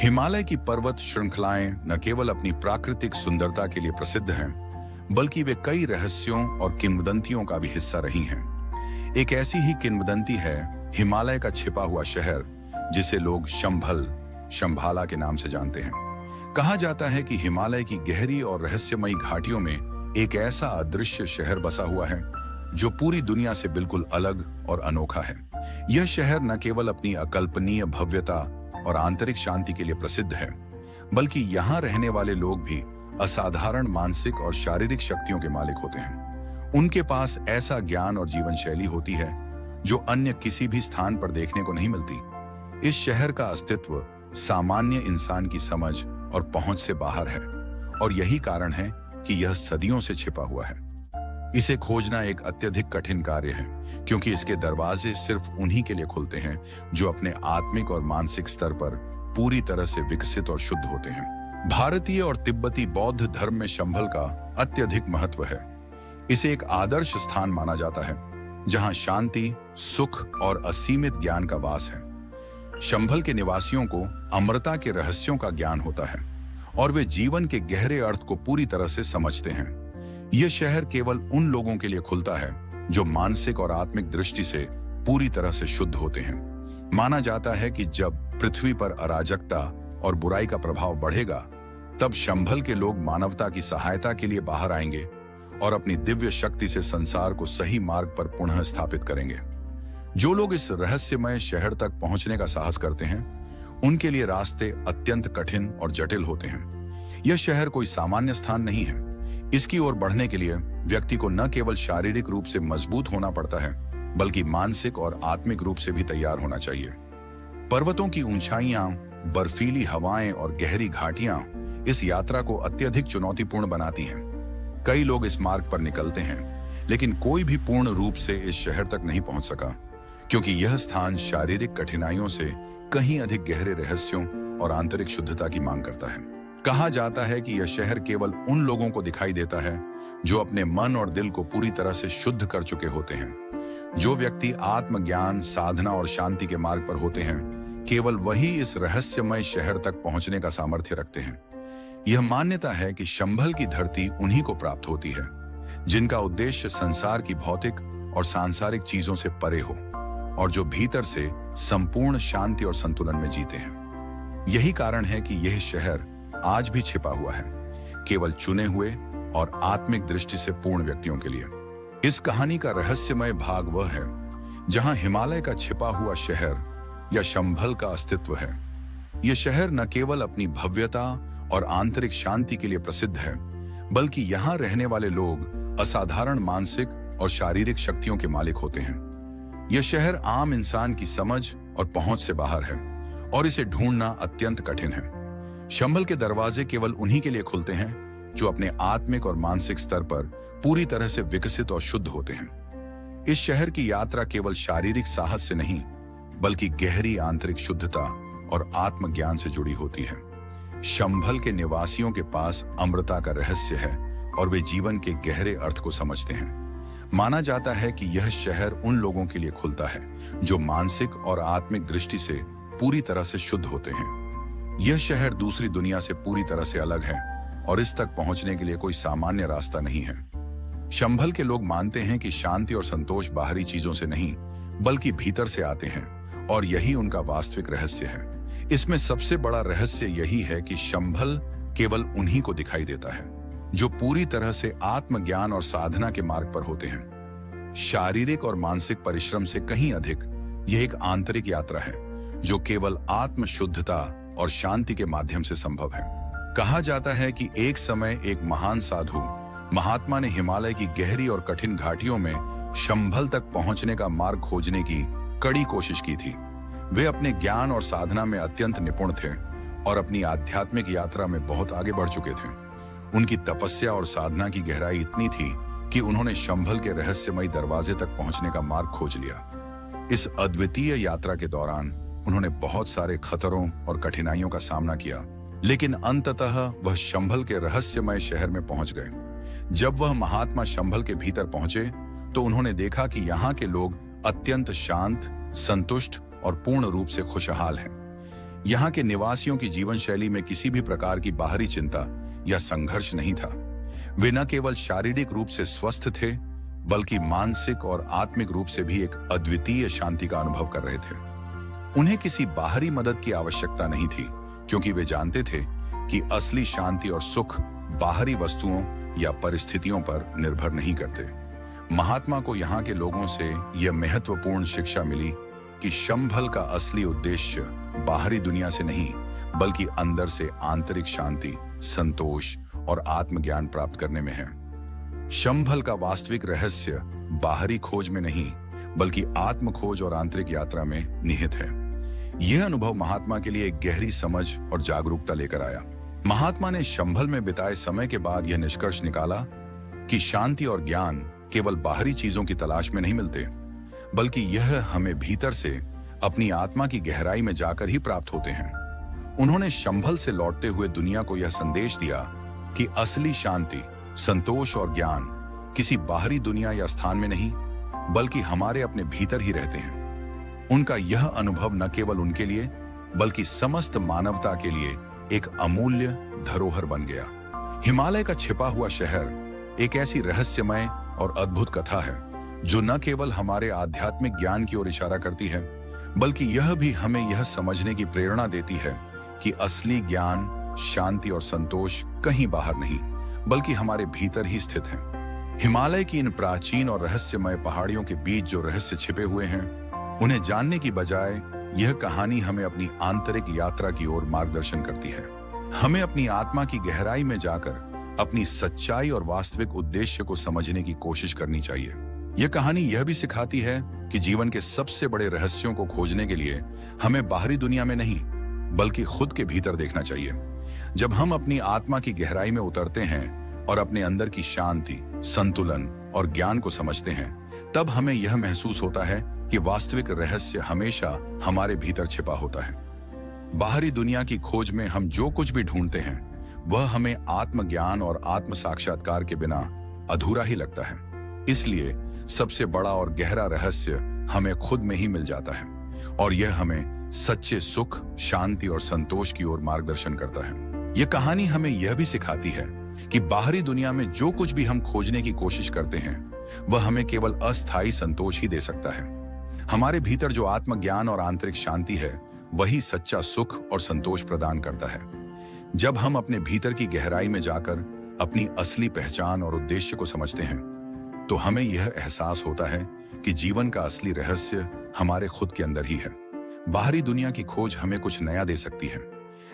हिमालय की पर्वत श्रृंखलाएं न केवल अपनी प्राकृतिक सुंदरता के लिए प्रसिद्ध हैं, बल्कि वे कई रहस्यों और किंवदंतियों का भी हिस्सा रही हैं। एक ऐसी ही किंवदंती है हिमालय का छिपा हुआ शहर, जिसे लोग शंभल, शंभाला के नाम से जानते हैं। कहा जाता है कि हिमालय की गहरी और रहस्यमयी घाटियों में एक ऐसा अदृश्य शहर बसा हुआ है जो पूरी दुनिया से बिल्कुल अलग और अनोखा है। यह शहर न केवल अपनी अकल्पनीय भव्यता और आंतरिक शांति के लिए प्रसिद्ध है, बल्कि यहाँ रहने वाले लोग भी असाधारण मानसिक और शारीरिक शक्तियों के मालिक होते हैं। उनके पास ऐसा ज्ञान और जीवन शैली होती है जो अन्य किसी भी स्थान पर देखने को नहीं मिलती। इस शहर का अस्तित्व सामान्य इंसान की समझ और पहुंच से बाहर है, और यही कारण है कि यह सदियों से छिपा हुआ है। इसे खोजना एक अत्यधिक कठिन कार्य है, क्योंकि इसके दरवाजे सिर्फ उन्हीं के लिए खुलते हैं जो अपने आत्मिक और मानसिक स्तर पर पूरी तरह से विकसित और शुद्ध होते हैं। भारतीय और तिब्बती बौद्ध धर्म में शंभल का अत्यधिक महत्व है। इसे एक आदर्श स्थान माना जाता है जहां शांति, सुख और असीमित ज्ञान का वास है। शंभल के निवासियों को अमरता के रहस्यों का ज्ञान होता है और वे जीवन के गहरे अर्थ को पूरी तरह से समझते हैं। यह शहर केवल उन लोगों के लिए खुलता है जो मानसिक और आत्मिक दृष्टि से पूरी तरह से शुद्ध होते हैं। माना जाता है कि जब पृथ्वी पर अराजकता और बुराई का प्रभाव बढ़ेगा, तब शंभल के लोग मानवता की सहायता के लिए बाहर आएंगे और अपनी दिव्य शक्ति से संसार को सही मार्ग पर पुनः स्थापित करेंगे। जो लोग इस रहस्यमय शहर तक पहुंचने का साहस करते हैं, उनके लिए रास्ते अत्यंत कठिन और जटिल होते हैं। यह शहर कोई सामान्य स्थान नहीं है। इसकी ओर बढ़ने के लिए व्यक्ति को न केवल शारीरिक रूप से मजबूत होना पड़ता है, बल्कि मानसिक और आत्मिक रूप से भी तैयार होना चाहिए। पर्वतों की ऊंचाइयां, बर्फीली हवाएं और गहरी घाटियां इस यात्रा को अत्यधिक चुनौतीपूर्ण बनाती हैं। कई लोग इस मार्ग पर निकलते हैं, लेकिन कोई भी पूर्ण रूप से इस शहर तक नहीं पहुंच सका, क्योंकि यह स्थान शारीरिक कठिनाइयों से कहीं अधिक गहरे रहस्यों और आंतरिक शुद्धता की मांग करता है। कहा जाता है कि यह शहर केवल उन लोगों को दिखाई देता है जो अपने मन और दिल को पूरी तरह से शुद्ध कर चुके होते हैं। जो व्यक्ति आत्मज्ञान, साधना और शांति के मार्ग पर होते हैं, केवल वही इस रहस्यमय शहर तक पहुंचने का सामर्थ्य रखते हैं। यह मान्यता है कि शंभल की धरती उन्हीं को प्राप्त होती है जिनका उद्देश्य संसार की भौतिक और सांसारिक चीजों से परे हो, और जो भीतर से संपूर्ण शांति और संतुलन में जीते हैं। यही कारण है कि यह शहर आज भी छिपा हुआ है, केवल चुने हुए और आत्मिक दृष्टि से पूर्ण व्यक्तियों के लिए। इस कहानी का रहस्यमय भाग वह है जहां हिमालय का छिपा हुआ शहर या शंभल का अस्तित्व है। यह शहर न केवल अपनी भव्यता और आंतरिक शांति के लिए प्रसिद्ध है, बल्कि यहाँ रहने वाले लोग असाधारण मानसिक और शारीरिक शक्तियों के मालिक होते हैं। यह शहर आम इंसान की समझ और पहुंच से बाहर है, और इसे ढूंढना अत्यंत कठिन है। शंभल के दरवाजे केवल उन्हीं के लिए खुलते हैं जो अपने आत्मिक और मानसिक स्तर पर पूरी तरह से विकसित और शुद्ध होते हैं। इस शहर की यात्रा केवल शारीरिक साहस से नहीं, बल्कि गहरी आंतरिक शुद्धता और आत्मज्ञान से जुड़ी होती है। शंभल के निवासियों के पास अमृता का रहस्य है, और वे जीवन के गहरे अर्थ को समझते हैं। माना जाता है कि यह शहर उन लोगों के लिए खुलता है जो मानसिक और आत्मिक दृष्टि से पूरी तरह से शुद्ध होते हैं। यह शहर दूसरी दुनिया से पूरी तरह से अलग है, और इस तक पहुंचने के लिए कोई सामान्य रास्ता नहीं है। शंभल के लोग मानते हैं कि शांति और संतोष बाहरी चीजों से नहीं, बल्कि भीतर से आते हैं, और यही उनका वास्तविक रहस्य है। इसमें सबसे बड़ा रहस्य यही है कि शंभल केवल उन्हीं को दिखाई देता है जो पूरी तरह से आत्मज्ञान और साधना के मार्ग पर होते हैं। शारीरिक और मानसिक परिश्रम से कहीं अधिक यह एक आंतरिक यात्रा है जो केवल आत्म शुद्धता और शांति के माध्यम से संभव है। कहा जाता है कि एक समय एक महान साधु महात्मा ने हिमालय की गहरी और कठिन घाटियों में शंभल तक पहुंचने का मार्ग खोजने की कड़ी कोशिश की थी। वे अपने ज्ञान और साधना में अत्यंत निपुण थे और अपनी आध्यात्मिक यात्रा में बहुत आगे बढ़ चुके थे। उनकी तपस्या और साधना की गहराई इतनी थी कि उन्होंने शंभल के रहस्यमयी दरवाजे तक पहुंचने का मार्ग खोज लिया। इस अद्वितीय यात्रा के दौरान उन्होंने बहुत सारे खतरों और कठिनाइयों का सामना किया, लेकिन अंततः वह शंभल के रहस्यमय शहर में पहुंच गए। जब वह महात्मा शंभल के भीतर पहुंचे, तो उन्होंने देखा कि यहाँ के लोग अत्यंत शांत, संतुष्ट और पूर्ण रूप से खुशहाल हैं। यहाँ के निवासियों की जीवन शैली में किसी भी प्रकार की बाहरी चिंता या संघर्ष नहीं था। वे न केवल शारीरिक रूप से स्वस्थ थे, बल्कि मानसिक और आत्मिक रूप से भी एक अद्वितीय शांति का अनुभव कर रहे थे। उन्हें किसी बाहरी मदद की आवश्यकता नहीं थी, क्योंकि वे जानते थे कि असली शांति और सुख बाहरी वस्तुओं या परिस्थितियों पर निर्भर नहीं करते। महात्मा को यहाँ के लोगों से यह महत्वपूर्ण शिक्षा मिली कि शंभल का असली उद्देश्य बाहरी दुनिया से नहीं, बल्कि अंदर से आंतरिक शांति, संतोष और आत्मज्ञान प्राप्त करने में है। शंभल का वास्तविक रहस्य बाहरी खोज में नहीं, बल्कि आत्म खोज और आंतरिक यात्रा में निहित है। यह अनुभव महात्मा के लिए एक गहरी समझ और जागरूकता लेकर आया। महात्मा ने शंभल में बिताए समय के बाद यह निष्कर्ष निकाला कि शांति और ज्ञान केवल बाहरी चीजों की तलाश में नहीं मिलते, बल्कि यह हमें भीतर से अपनी आत्मा की गहराई में जाकर ही प्राप्त होते हैं। उन्होंने शंभल से लौटते हुए दुनिया को यह संदेश दिया कि असली शांति, संतोष और ज्ञान किसी बाहरी दुनिया या स्थान में नहीं, बल्कि हमारे अपने भीतर ही रहते हैं। उनका यह अनुभव न केवल उनके लिए, बल्कि समस्त मानवता के लिए एक अमूल्य धरोहर बन गया। हिमालय का छिपा हुआ शहर एक ऐसी रहस्यमय और अद्भुत कथा है जो न केवल हमारे आध्यात्मिक ज्ञान की ओर इशारा करती है, बल्कि यह भी हमें यह समझने की प्रेरणा देती है कि असली ज्ञान, शांति और संतोष कहीं बाहर नहीं, बल्कि हमारे भीतर ही स्थित है। हिमालय की इन प्राचीन और रहस्यमय पहाड़ियों के बीच जो रहस्य छिपे हुए हैं, उन्हें जानने की बजाय यह कहानी हमें अपनी आंतरिक यात्रा की ओर मार्गदर्शन करती है। हमें अपनी आत्मा की गहराई में जाकर अपनी सच्चाई और वास्तविक उद्देश्य को समझने की कोशिश करनी चाहिए। यह कहानी यह भी सिखाती है कि जीवन के सबसे बड़े रहस्यों को खोजने के लिए हमें बाहरी दुनिया में नहीं, बल्कि खुद के भीतर देखना चाहिए। जब हम अपनी आत्मा की गहराई में उतरते हैं और अपने अंदर की शांति, संतुलन और ज्ञान को समझते हैं, तब हमें यह महसूस होता है कि वास्तविक रहस्य हमेशा हमारे भीतर छिपा होता है। बाहरी दुनिया की खोज में हम जो कुछ भी ढूंढते हैं, वह हमें आत्मज्ञान और आत्म साक्षात्कार के बिना अधूरा ही लगता है। इसलिए सबसे बड़ा और गहरा रहस्य हमें खुद में ही मिल जाता है, और यह हमें सच्चे सुख, शांति और संतोष की ओर मार्गदर्शन करता है। यह कहानी हमें यह भी सिखाती है कि बाहरी दुनिया में जो कुछ भी हम खोजने की कोशिश करते हैं, वह हमें केवल अस्थायी संतोष ही दे सकता है। हमारे भीतर जो आत्मज्ञान और आंतरिक शांति है, वही सच्चा सुख और संतोष प्रदान करता है। जब हम अपने भीतर की गहराई में जाकर अपनी असली पहचान और उद्देश्य को समझते हैं, तो हमें यह एहसास होता है कि जीवन का असली रहस्य हमारे खुद के अंदर ही है। बाहरी दुनिया की खोज हमें कुछ नया दे सकती है,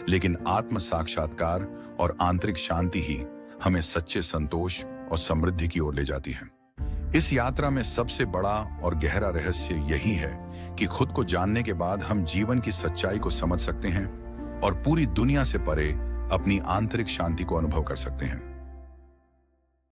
लेकिन आत्म साक्षात्कार और आंतरिक शांति ही हमें सच्चे संतोष और समृद्धि की ओर ले जाती है। इस यात्रा में सबसे बड़ा और गहरा रहस्य यही है कि खुद को जानने के बाद हम जीवन की सच्चाई को समझ सकते हैं और पूरी दुनिया से परे अपनी आंतरिक शांति को अनुभव कर सकते हैं।